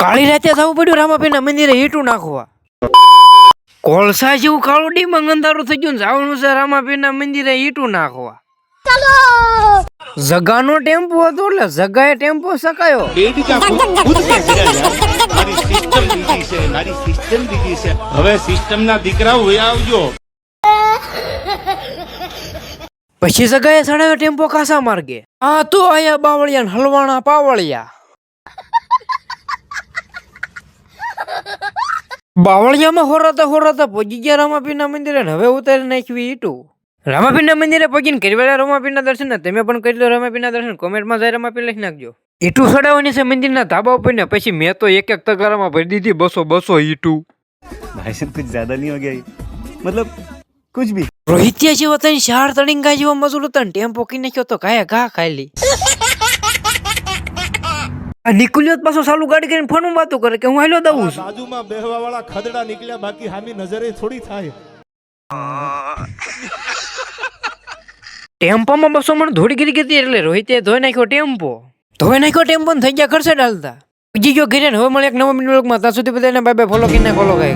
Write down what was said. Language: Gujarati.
કાળી રાતે થવું પડ્યું રામાપીના મંદિરે હીટું નાખવા. કોલસા જેવું કાળું ડીમાં અંધારું થઈ ગયું. જવાનું છે રામાપીના મંદિરે હીટું નાખવા. જગાનો ટેમ્પો હતો એટલે જગાએ ટેમ્પો સકાયો. મારી સિસ્ટમ બીજી છે. હવે સિસ્ટમના દીકરા હોય આવજો. પછી જગાએ ચડાવ્યો ટેમ્પો કાસા માર્ગે. આ તો આયા બાવળિયા હલવાણા પાવળિયા. બાવળિયામાં હોરાતા પહોંચી ગયા રામાપીરના મંદિરે. હવે ઉતારી નાખ્યું ઈટું. રામાપીરના મંદિરે પહોંચીને કરવેલા રામાપીરના દર્શન. તમે પણ કરી લો રામાપીરના દર્શન. કોમેન્ટમાં જાય રામાપી લખી નાખજો. ઈટું ચડાવવાની છે મંદિરના ધાબા ઉપર ને પછી મેં તો એક તગારામાં ભરી દીધી 200 ઈટું. भाई साहब कुछ ज्यादा नहीं हो गया ये? मतलब कुछ भी. રોહિત્યા જેવો તને 4 તળિંગા જેવો મજૂર હતો ને ટેમ્પો કી નાખ્યો તો કાયા ઘા ખાલી. આ નિકુલિયો પાછો ચાલુ ગાડી કરીને ફોનમાં વાતો કરે કે હું હાલ્યો દઉં છું. બાજુમાં બેહવા વાળા ખદડા નીકળ્યા, બાકી હામી નજરે થોડી થાય. ટેમ્પોમાં 200 મણ ધોળી ગીરી ગઈ એટલે રોહિતે ધોઈ નાખ્યો ટેમ્પો ને થઈ ગયા ખર્ચે ડાલતા. બીજી ગયો ઘરે. હવે મળે એક નવો મિનિટ માં. ત્યાં સુધી બધાને બાય બાય. ફોલો કરીને ફોલો કઈ.